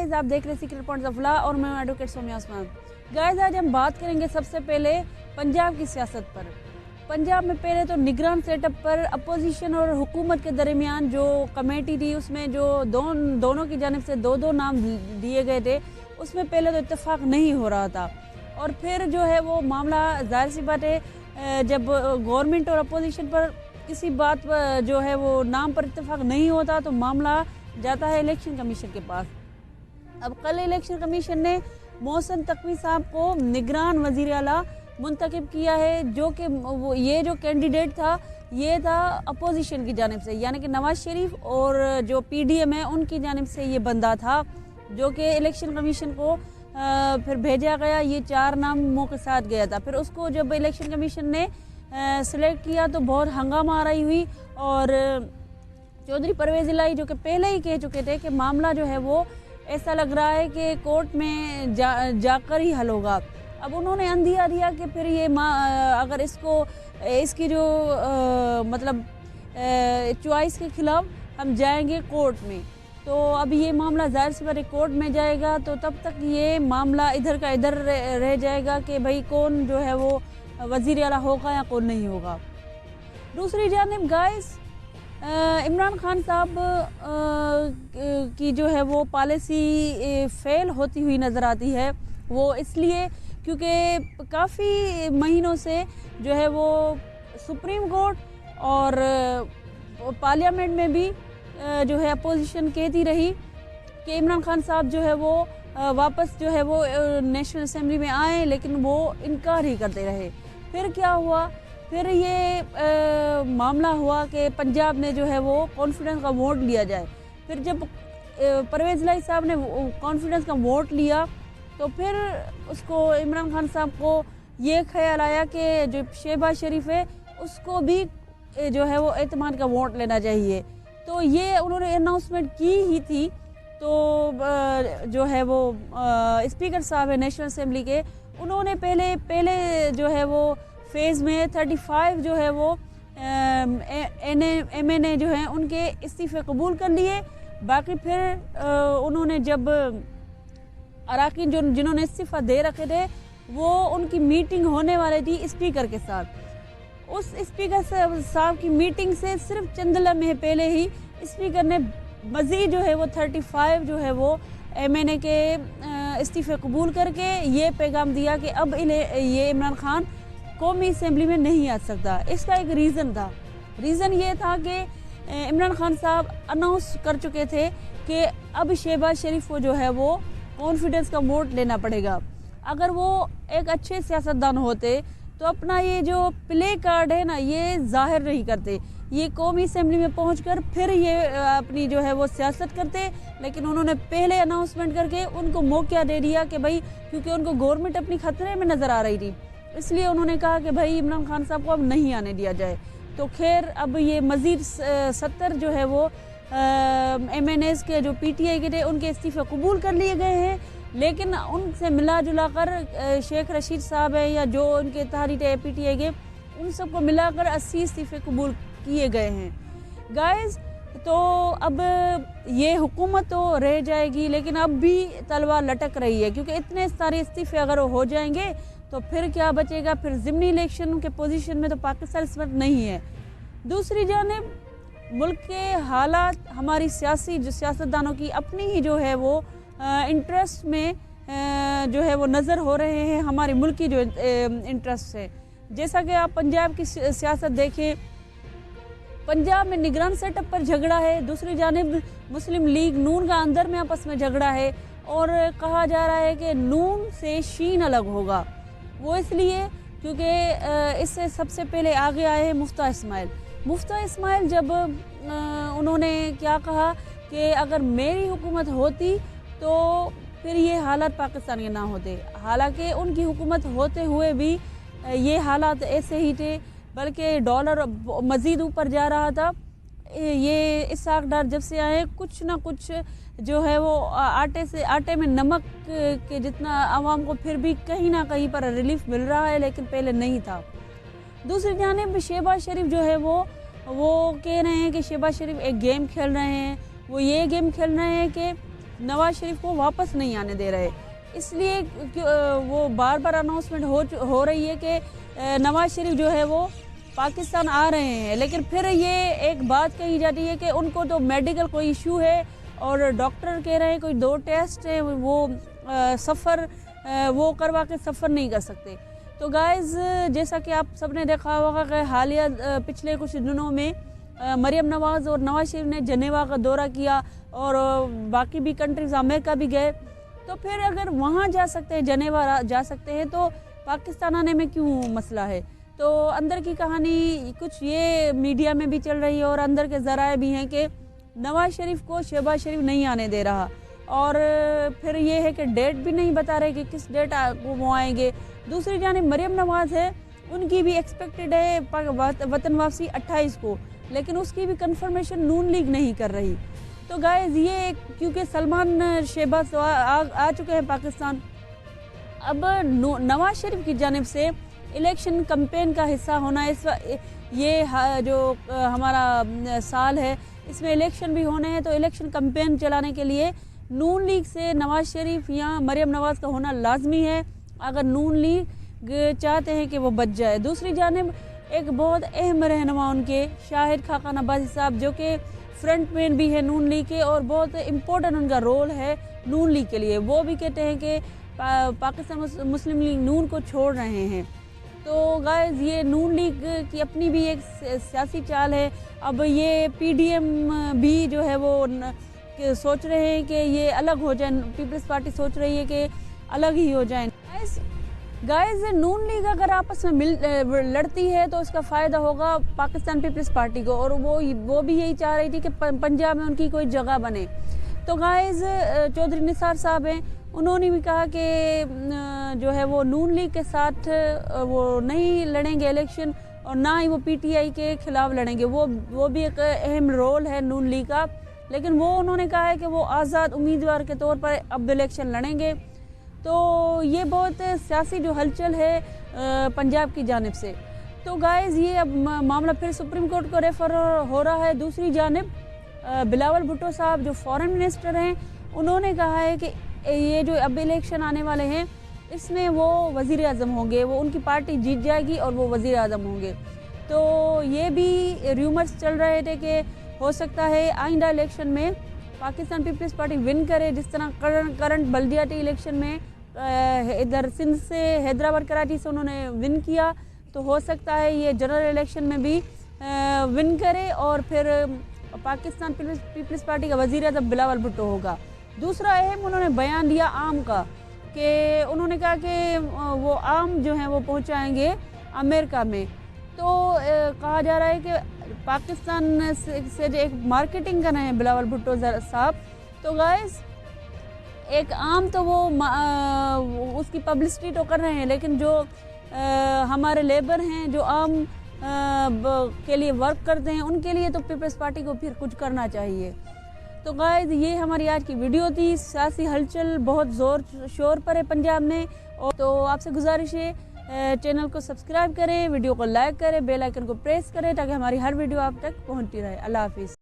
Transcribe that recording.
Guys, आप देख रहे हैं सीक्रेट पॉइंट्स ऑफ लॉ और मैं हूं एडवोकेट सोम्या उस्मान। गाइस, आज हम बात करेंगे सबसे पहले पंजाब की सियासत पर। पंजाब में पहले तो निगरान सेटअप पर अपोजिशन और हुकूमत के दरमियान जो कमेटी थी उसमें जो दोनों की जानिब से दो नाम दिए गए थे, उसमें पहले तो इत्तेफाक नहीं हो रहा था। और फिर जो है वो मामला ज़ाहिर सी बात है, जब गवर्नमेंट और अपोजिशन पर किसी बात पर जो है वो नाम पर इत्तेफाक नहीं होता तो मामला जाता है इलेक्शन कमीशन के पास। अब कल इलेक्शन कमीशन ने मोहसिन तक़वी साहब को निगरान वज़ीर आला मुंतखब किया है, जो कि ये जो कैंडिडेट था ये था अपोजिशन की जानिब से, यानी कि नवाज शरीफ और जो पीडीएम है उनकी जानिब से ये बंदा था, जो कि इलेक्शन कमीशन को फिर भेजा गया। ये 4 नामों के साथ गया था। फिर उसको जब इलेक्शन कमीशन ने सेलेक्ट किया तो बहुत हंगामा आराई हुई और चौधरी परवेज़ इलाही जो कि पहले ही कह चुके थे कि मामला जो है वो ऐसा लग रहा है कि कोर्ट में जाकर ही हल होगा। अब उन्होंने अंदिया दिया कि फिर ये अगर इसकी जो मतलब चॉइस के खिलाफ हम जाएंगे कोर्ट में, तो अब ये मामला ज़ाहिर सी बात है कोर्ट में जाएगा, तो तब तक ये मामला इधर का इधर रह जाएगा कि भाई कौन जो है वो वज़ीर आला होगा या कौन नहीं होगा। दूसरी जानिब गाइस, इमरान खान साहब की जो है वो पॉलिसी फेल होती हुई नज़र आती है। वो इसलिए क्योंकि काफ़ी महीनों से जो है वो सुप्रीम कोर्ट और पार्लियामेंट में भी जो है अपोजिशन कहती रही कि इमरान खान साहब जो है वो वापस जो है वो नेशनल असेंबली में आए, लेकिन वो इनकार ही करते रहे। फिर क्या हुआ, फिर ये मामला हुआ कि पंजाब ने जो है वो कॉन्फिडेंस का वोट लिया जाए। फिर जब परवेज़ इलाही साहब ने कॉन्फिडेंस का वोट लिया तो फिर उसको इमरान खान साहब को ये ख्याल आया कि जो शहबाज शरीफ है उसको भी जो है वो एतमाद का वोट लेना चाहिए। तो ये उन्होंने अनाउंसमेंट की ही थी। तो जो है वो स्पीकर साहब है नेशनल असेंबली के, उन्होंने पहले जो है वो फेज़ में 35 जो है वो MNA जो हैं उनके इस्तीफ़े कबूल कर लिए। बाकी फिर उन्होंने जब अराकीन जिन्होंने इस्तीफ़ा दे रखे थे वो उनकी मीटिंग होने वाली थी स्पीकर के साथ। उस स्पीकर साहब की मीटिंग से सिर्फ चंद लम्हे पहले ही स्पीकर ने मज़ीद जो है वो 35 जो है वो MNA के इस्तीफ़े कबूल करके ये पैगाम दिया कि अब ये इमरान खान कौमी असेंबली में नहीं आ सकता। इसका एक रीज़न था। रीज़न ये था कि इमरान खान साहब अनाउंस कर चुके थे कि अब शहबाज शरीफ को जो है वो कॉन्फिडेंस का वोट लेना पड़ेगा। अगर वो एक अच्छे सियासतदान होते तो अपना ये जो प्ले कार्ड है ना ये जाहिर नहीं करते, ये कौमी असेंबली में पहुंचकर फिर ये अपनी जो है वो सियासत करते। लेकिन उन्होंने पहले अनाउंसमेंट करके उनको मौका दे दिया कि भाई, क्योंकि उनको गवर्नमेंट अपनी खतरे में नज़र आ रही थी, इसलिए उन्होंने कहा कि भाई इमरान खान साहब को अब नहीं आने दिया जाए। तो खैर अब ये मज़ीद 70 जो है वो MNAs के जो PTI के थे उनके इस्तीफ़े कबूल कर लिए गए हैं। लेकिन उनसे मिला जुला कर शेख रशीद साहब है या जो उनके इत्तेहादी थे PTI के, उन सबको मिलाकर 80 इस्तीफ़े कबूल किए गए हैं। गाइस, तो अब ये हुकूमत तो रह जाएगी, लेकिन अब भी तलवार लटक रही है, क्योंकि इतने सारे इस्तीफ़े अगर हो जाएंगे तो फिर क्या बचेगा। फिर ज़िमनी इलेक्शन के पोजीशन में तो पाकिस्तान इस वक्त नहीं है। दूसरी जानिब मुल्क के हालात हमारी सियासतदानों की अपनी ही जो है वो इंटरेस्ट में जो है वो नज़र हो रहे हैं, हमारे मुल्क की जो इंटरेस्ट है। जैसा कि आप पंजाब की सियासत देखें, पंजाब में निगरान सेटअप पर झगड़ा है, दूसरी जानिब मुस्लिम लीग नून का अंदर में आपस में झगड़ा है और कहा जा रहा है कि नून से शीन अलग होगा। वो इसलिए क्योंकि इससे सबसे पहले आगे आए हैं मुफ्ता इस्माइल। जब उन्होंने क्या कहा कि अगर मेरी हुकूमत होती तो फिर ये हालात पाकिस्तान के ना होते। हालांकि उनकी हुकूमत होते हुए भी ये हालात ऐसे ही थे, बल्कि डॉलर मज़ीद ऊपर जा रहा था। ये इसहाक डार जब से आए कुछ ना कुछ जो है वो आटे में नमक के जितना आवाम को फिर भी कहीं ना कहीं पर रिलीफ मिल रहा है, लेकिन पहले नहीं था। दूसरी जानिब शहबाज शरीफ जो है वो कह रहे हैं कि शहबाज शरीफ एक गेम खेल रहे हैं। वो ये गेम खेल रहे हैं कि नवाज शरीफ को वापस नहीं आने दे रहे। इसलिए वो बार बार अनाउंसमेंट हो रही है कि नवाज शरीफ जो है वो पाकिस्तान आ रहे हैं, लेकिन फिर ये एक बात कही जाती है कि उनको तो मेडिकल कोई इशू है और डॉक्टर कह रहे हैं कोई 2 टेस्ट है, वो सफ़र वो करवा के सफ़र नहीं कर सकते। तो गाइज़, जैसा कि आप सबने देखा होगा कि हालिया पिछले कुछ दिनों में मरियम नवाज़ और नवाज शरीफ ने जनेवा का दौरा किया और बाकी भी कंट्रीज़ अमेरिका भी गए। तो फिर अगर वहाँ जा सकते हैं, जनेवा जा सकते हैं, तो पाकिस्तान आने में क्यों मसला है? तो अंदर की कहानी कुछ ये मीडिया में भी चल रही है और अंदर के ज़राए भी हैं कि नवाज शरीफ को शहबाज शरीफ नहीं आने दे रहा, और फिर ये है कि डेट भी नहीं बता रहे कि किस डेट को वो आएंगे। दूसरी जानिब मरियम नवाज़ है, उनकी भी एक्सपेक्टेड है वतन वापसी 28 को, लेकिन उसकी भी कंफर्मेशन नून लीग नहीं कर रही। तो गाइस, ये क्योंकि सलमान शहबाज आ चुके हैं पाकिस्तान, अब नवाज शरीफ की जानिब से इलेक्शन कैंपेन का हिस्सा होना, ये जो हमारा साल है इसमें इलेक्शन भी होने हैं, तो इलेक्शन कैंपेन चलाने के लिए नून लीग से नवाज शरीफ या मरियम नवाज़ का होना लाजमी है, अगर नून लीग चाहते हैं कि वो बच जाए। दूसरी जानिब एक बहुत अहम रहनुमा उनके शाहिद खाकान अब्बासी साहब, जो कि फ्रंट मैन भी है नून लीग के और बहुत इम्पोर्टेंट उनका रोल है नून लीग के लिए, वो भी कहते हैं कि पाकिस्तान मुस्लिम लीग नून को छोड़ रहे हैं। तो गाइस, ये नून लीग की अपनी भी एक सियासी चाल है। अब ये पीडीएम भी जो है वो सोच रहे हैं कि ये अलग हो जाए, पीपल्स पार्टी सोच रही है कि अलग ही हो जाए। गाइस, नून लीग अगर आपस में लड़ती है तो उसका फ़ायदा होगा पाकिस्तान पीपल्स पार्टी को, और वो भी यही चाह रही थी कि पंजाब में उनकी कोई जगह बने। तो गाइस, चौधरी निसार साहब हैं, उन्होंने भी कहा कि जो है वो नून लीग के साथ वो नहीं लड़ेंगे इलेक्शन, और ना ही वो पीटीआई के खिलाफ लड़ेंगे। वो भी एक अहम रोल है नून लीग का, लेकिन वो उन्होंने कहा है कि वो आज़ाद उम्मीदवार के तौर पर अब इलेक्शन लड़ेंगे। तो ये बहुत सियासी जो हलचल है पंजाब की जानिब से। तो गाइस, ये अब मामला फिर सुप्रीम कोर्ट को रेफर हो रहा है। दूसरी जानिब बिलावल भुट्टो साहब जो फॉरेन मिनिस्टर हैं, उन्होंने कहा है कि ये जो अब इलेक्शन आने वाले हैं इसमें वो वज़ीर आज़म होंगे, वो उनकी पार्टी जीत जाएगी और वो वज़ीर आज़म होंगे। तो ये भी र्यूमर्स चल रहे थे कि हो सकता है आइंदा इलेक्शन में पाकिस्तान पीपल्स पार्टी विन करे, जिस तरह करंट बल्दियाती इलेक्शन में इधर सिंध से हैदराबाद कराची से उन्होंने विन किया, तो हो सकता है ये जनरल इलेक्शन में भी विन करे और फिर पाकिस्तान पीपल्स पार्टी का वज़ीर आज़म बिलावल भुट्टो होगा। दूसरा अहम उन्होंने बयान दिया आम का, कि उन्होंने कहा कि वो आम जो हैं वो पहुंचाएंगे अमेरिका में। तो कहा जा रहा है कि पाकिस्तान से जो एक मार्केटिंग कर रहे हैं बिलावल भुट्टो साहब। तो गाइस, एक आम तो वो उसकी पब्लिसिटी तो कर रहे हैं, लेकिन जो हमारे लेबर हैं जो आम के लिए वर्क करते हैं, उनके लिए तो पीपल्स पार्टी को फिर कुछ करना चाहिए। तो गाइस, ये हमारी आज की वीडियो थी। सियासी हलचल बहुत ज़ोर शोर पर है पंजाब में, और तो आपसे गुजारिश है चैनल को सब्सक्राइब करें, वीडियो को लाइक करें, बेल आइकन को प्रेस करें ताकि हमारी हर वीडियो आप तक पहुंचती रहे। अल्लाह हाफिज़।